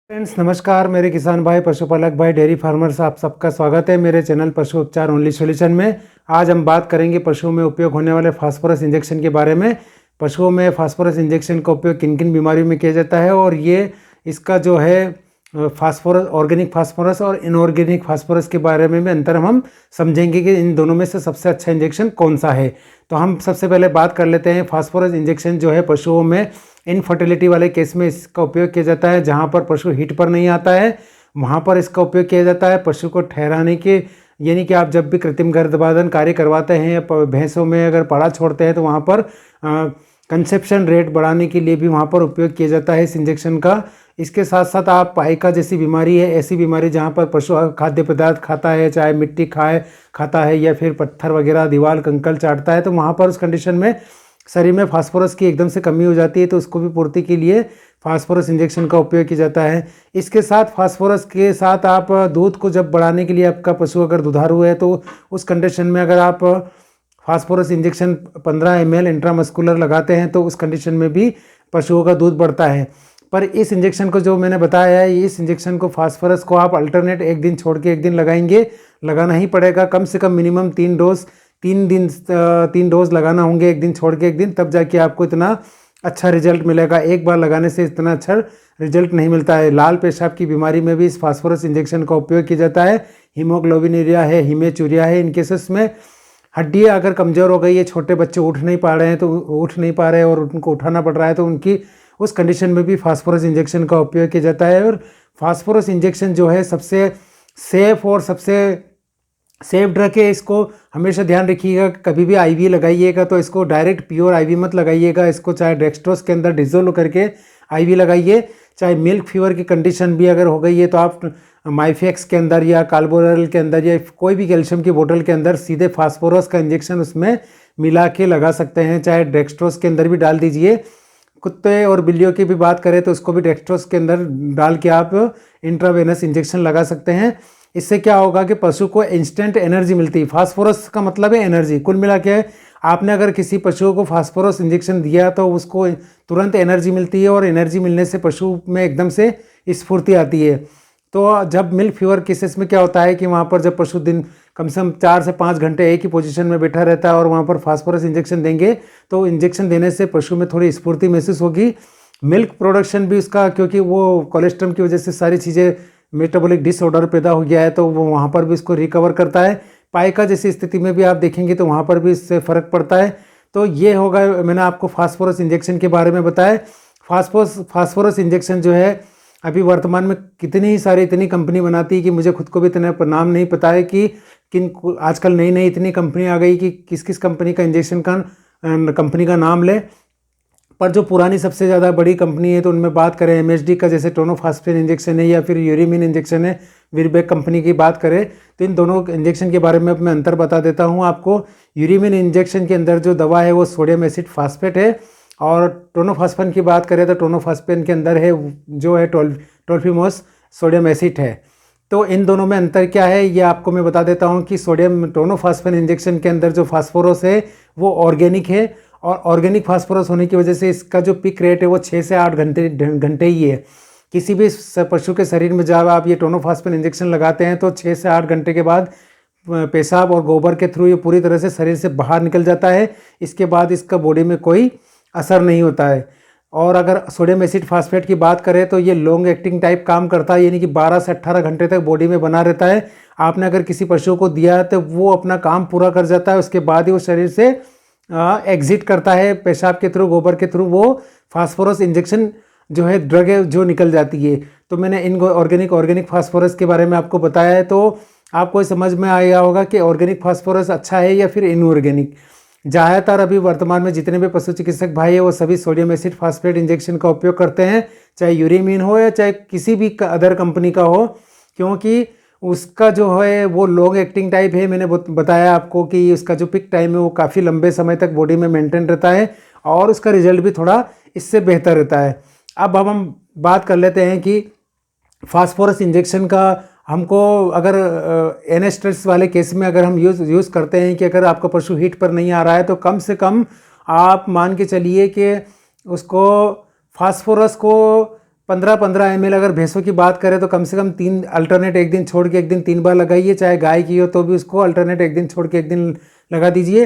Friends नमस्कार, मेरे किसान भाई पशुपालक भाई डेयरी फार्मर्स आप सबका स्वागत है मेरे चैनल पशु उपचार ओनली सॉल्यूशन में। आज हम बात करेंगे पशुओं में उपयोग होने वाले फास्फोरस इंजेक्शन के बारे में। पशुओं में फास्फोरस इंजेक्शन का उपयोग किन किन बीमारियों में किया जाता है और ये इसका जो है फास्फोरस, ऑर्गेनिक फास्फोरस और इनऑर्गेनिक फास्फोरस के बारे में भी अंतर हम समझेंगे कि इन दोनों में से सबसे अच्छा इंजेक्शन कौन सा है। तो हम सबसे पहले बात कर लेते हैं फास्फोरस इंजेक्शन जो है पशुओं में इनफर्टिलिटी वाले केस में इसका उपयोग किया जाता है। जहाँ पर पशु हीट पर नहीं आता है वहाँ पर इसका उपयोग किया जाता है। पशु को ठहराने के, यानी कि आप जब भी कृत्रिम गर्भधारण कार्य करवाते हैं या भैंसों में अगर पाड़ा छोड़ते हैं तो वहाँ पर कंसेप्शन रेट बढ़ाने के लिए भी वहाँ पर उपयोग किया जाता है इस इंजेक्शन का। इसके साथ साथ आप पाइका जैसी बीमारी है, ऐसी बीमारी जहाँ पर पशु खाद्य पदार्थ खाता है, चाहे मिट्टी खाता है या फिर पत्थर वगैरह दीवार कंकल चाटता है, तो वहाँ पर उस कंडीशन में शरीर में फास्फोरस की एकदम से कमी हो जाती है, तो उसको भी पूर्ति के लिए फास्फोरस इंजेक्शन का उपयोग किया जाता है। इसके साथ फास्फोरस के साथ आप दूध को जब बढ़ाने के लिए, आपका पशु अगर दुधारू है तो उस कंडीशन में अगर आप फास्फोरस इंजेक्शन 15 ml इंट्रामस्कुलर लगाते हैं तो उस कंडीशन में भी पशुओं का दूध बढ़ता है। पर इस इंजेक्शन को जो मैंने बताया है, इस इंजेक्शन को फास्फोरस को आप अल्टरनेट एक दिन छोड़ के एक दिन लगाएंगे, लगाना ही पड़ेगा। कम से कम मिनिमम 3 डोज लगाना होंगे, एक दिन छोड़ के एक दिन, तब जाके आपको इतना अच्छा रिजल्ट मिलेगा। एक बार लगाने से इतना अच्छा रिजल्ट नहीं मिलता है। लाल पेशाब की बीमारी में भी इस फास्फोरस इंजेक्शन का उपयोग किया जाता है। हीमोग्लोबिनूरिया है, हीमेचूरिया है, इन केसेस में हड्डियाँ अगर कमज़ोर हो गई है, छोटे बच्चे उठ नहीं पा रहे हैं और उनको उठाना पड़ रहा है, तो उनकी उस कंडीशन में भी फास्फोरस इंजेक्शन का उपयोग किया जाता है। और फास्फोरस इंजेक्शन जो है सबसे सेफ और सबसे सेफ ड्रग है। इसको हमेशा ध्यान रखिएगा, कभी भी आईवी लगाइएगा तो इसको डायरेक्ट प्योर आईवी मत लगाइएगा। इसको चाहे डेक्सट्रोस के अंदर डिजोल्व करके आईवी लगाइए। चाहे मिल्क फीवर की कंडीशन भी अगर हो गई है तो आप माइफेक्स के अंदर या काल्बोरल के अंदर या कोई भी कैल्शियम की बोतल के अंदर सीधे फास्फोरस का इंजेक्शन उसमें मिला के लगा सकते हैं। चाहे डेक्सट्रोस के अंदर भी डाल दीजिए। कुत्ते और बिल्लियों की भी बात करें तो उसको भी डेक्सट्रोस के अंदर डाल के आप इंट्रावेनस इंजेक्शन लगा सकते हैं। इससे क्या होगा कि पशु को इंस्टेंट एनर्जी मिलती है। फास्फोरस का मतलब है एनर्जी। कुल मिला के आपने अगर किसी पशु को फास्फोरस इंजेक्शन दिया तो उसको तुरंत एनर्जी मिलती है और एनर्जी मिलने से पशु में एकदम से स्फूर्ति आती है। तो जब मिल्क फीवर केसेस में क्या होता है कि वहाँ पर जब पशु दिन कम से कम 4 से 5 घंटे एक ही पोजीशन में बैठा रहता है और वहाँ पर फास्फोरस इंजेक्शन देंगे तो इंजेक्शन देने से पशु में थोड़ी स्फूर्ति महसूस होगी। मिल्क प्रोडक्शन भी उसका, क्योंकि वो कोलेस्ट्रॉल की वजह से सारी चीज़ें मेटाबॉलिक डिसऑर्डर पैदा हो गया है, तो वो वहाँ पर भी इसको रिकवर करता है। पाइका जैसी स्थिति में भी आप देखेंगे तो वहाँ पर भी इससे फ़र्क पड़ता है। तो ये होगा, मैंने आपको फास्फोरस इंजेक्शन के बारे में बताया। फास्फोरस इंजेक्शन जो है अभी वर्तमान में इतनी कंपनी बनाती है कि मुझे खुद को भी इतना नाम नहीं पता है कि आजकल नई इतनी कंपनी आ गई कि किस किस कंपनी का इंजेक्शन का कंपनी का नाम ले। पर जो पुरानी सबसे ज़्यादा बड़ी कंपनी है तो उनमें बात करें एमएसडी का, जैसे टोनोफास्फेन इंजेक्शन है या फिर यूरिमिन इंजेक्शन है, वीरबैक कंपनी की बात करें तो इन दोनों इंजेक्शन के बारे में मैं अंतर बता देता हूँ आपको। यूरिमिन इंजेक्शन के अंदर जो दवा है वो सोडियम एसिड फास्फेट है और टोनोफास्फेन की बात करें तो टोनोफास्फेन के अंदर है जो है टोल्फिमोस सोडियम एसिड है। तो इन दोनों में अंतर क्या है ये आपको मैं बता देता हूँ कि टोनोफास्फेन इंजेक्शन के अंदर जो फास्फोरस है वो ऑर्गेनिक है और ऑर्गेनिक फास्फोरस होने की वजह से इसका जो पिक रेट है वो 6 से 8 घंटे ही है। किसी भी पशु के शरीर में जब आप ये टोनोफास्फेन इंजेक्शन लगाते हैं तो 6 से 8 घंटे के बाद पेशाब और गोबर के थ्रू ये पूरी तरह से शरीर से बाहर निकल जाता है। इसके बाद इसका बॉडी में कोई असर नहीं होता है। और अगर सोडियम एसिड फास्फेट की बात करें तो ये लॉन्ग एक्टिंग टाइप काम करता है, यानी कि 12 से 18 घंटे तक बॉडी में बना रहता है। आपने अगर किसी पशु को दिया है तो वो अपना काम पूरा कर जाता है, उसके बाद ही वो शरीर से एग्जिट करता है पेशाब के थ्रू, गोबर के थ्रू वो फास्फोरस इंजेक्शन जो है ड्रग है जो निकल जाती है। तो मैंने इन ऑर्गेनिक फास्फोरस के बारे में आपको बताया है, तो आपको समझ में आया होगा कि ऑर्गेनिक फास्फोरस अच्छा है या फिर इनऑर्गेनिक। ज़्यादातर अभी वर्तमान में जितने भी पशु चिकित्सक भाई है वो सभी सोडियम एसिड फास्फेट इंजेक्शन का उपयोग करते हैं, चाहे यूरिमिन हो या चाहे किसी भी अदर कंपनी का हो, क्योंकि उसका जो है वो लॉन्ग एक्टिंग टाइप है। मैंने बताया आपको कि उसका जो पिक टाइम है वो काफ़ी लंबे समय तक बॉडी में मेंटेन रहता है और उसका रिजल्ट भी थोड़ा इससे बेहतर रहता है। अब हम बात कर लेते हैं कि फास्फोरस इंजेक्शन का हमको अगर एनेस्ट्रेस वाले केस में अगर हम यूज़ करते हैं कि अगर आपका पशु हीट पर नहीं आ रहा है तो कम से कम आप मान के चलिए कि उसको फास्फोरस को 15-15 ml अगर भैंसों की बात करें तो कम से कम 3 अल्टरनेट एक दिन छोड़ के एक दिन 3 बार लगाइए। चाहे गाय की हो तो भी उसको अल्टरनेट एक दिन छोड़ के एक दिन लगा दीजिए।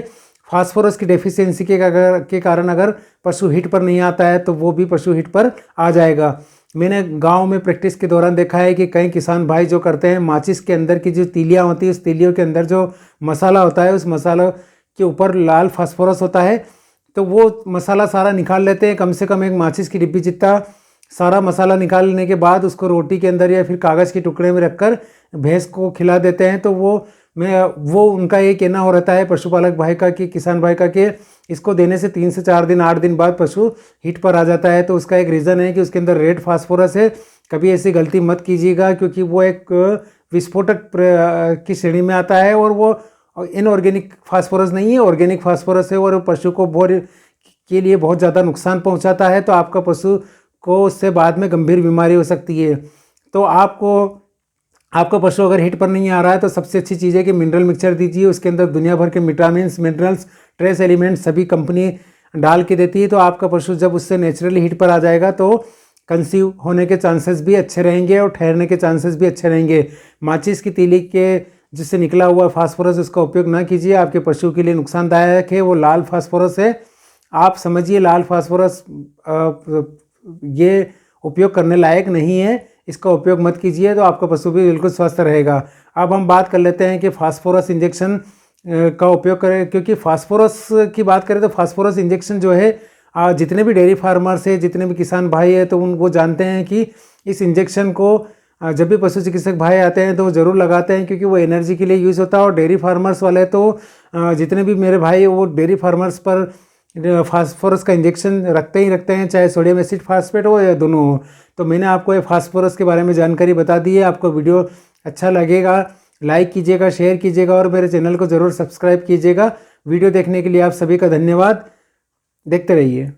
फास्फोरस की डेफिशिएंसी के कारण अगर पशु हिट पर नहीं आता है तो वो भी पशु हिट पर आ जाएगा। मैंने गांव में प्रैक्टिस के दौरान देखा है कि कई किसान भाई जो करते हैं, माचिस के अंदर की जो तीलियां होती है, उस तीलियों के अंदर जो मसाला होता है, उस मसाला के ऊपर लाल फास्फोरस होता है, तो वो मसाला सारा निकाल लेते हैं। कम से कम एक माचिस की डिब्बी जितना सारा मसाला निकालने के बाद उसको रोटी के अंदर या फिर कागज़ के टुकड़े में रखकर भैंस को खिला देते हैं। तो वो उनका ये कहना हो रहता है पशुपालक भाई का कि किसान भाई का कि इसको देने से 3 से 4 दिन 8 दिन बाद पशु हिट पर आ जाता है। तो उसका एक रीज़न है कि उसके अंदर रेड फास्फोरस है। कभी ऐसी गलती मत कीजिएगा क्योंकि वो एक विस्फोटक की श्रेणी में आता है और वो इनऑर्गेनिक फास्फोरस नहीं है, ऑर्गेनिक फास्फोरस है और पशु को के लिए बहुत ज़्यादा नुकसान पहुंचाता है। तो आपका पशु को उससे बाद में गंभीर बीमारी हो सकती है। तो आपका पशु अगर हिट पर नहीं आ रहा है तो सबसे अच्छी चीज़ है कि मिनरल मिक्सचर दीजिए। उसके अंदर दुनिया भर के विटामिन्स, मिनरल्स, ट्रेस एलिमेंट्स सभी कंपनी डाल के देती है। तो आपका पशु जब उससे नेचुरली हिट पर आ जाएगा तो कंसीव होने के चांसेस भी अच्छे रहेंगे और ठहरने के चांसेस भी अच्छे रहेंगे। माचिस की तीली के जिससे निकला हुआ फास्फोरस उसका उपयोग ना कीजिए, आपके पशु के लिए नुकसानदायक है। वो लाल फास्फोरस है, आप समझिए लाल फास्फोरस ये उपयोग करने लायक नहीं है, इसका उपयोग मत कीजिए। तो आपका पशु भी बिल्कुल स्वस्थ रहेगा। अब हम बात कर लेते हैं कि फास्फोरस इंजेक्शन का उपयोग करें, क्योंकि फास्फोरस की बात करें तो फास्फोरस इंजेक्शन जो है जितने भी डेयरी फार्मर्स हैं, जितने भी किसान भाई हैं, तो वो जानते हैं कि इस इंजेक्शन को जब भी पशु चिकित्सक भाई आते हैं तो वो ज़रूर लगाते हैं क्योंकि वो एनर्जी के लिए यूज़ होता है। और डेयरी फार्मर्स वाले तो जितने भी मेरे भाई वो डेयरी फार्मर्स पर फास्फोरस का इंजेक्शन रखते ही रखते हैं, चाहे सोडियम एसिड फास्फेट हो या दोनों हो। तो मैंने आपको ये फास्फोरस के बारे में जानकारी बता दी है। आपको वीडियो अच्छा लगेगा लाइक कीजिएगा, शेयर कीजिएगा और मेरे चैनल को ज़रूर सब्सक्राइब कीजिएगा। वीडियो देखने के लिए आप सभी का धन्यवाद। देखते रहिए।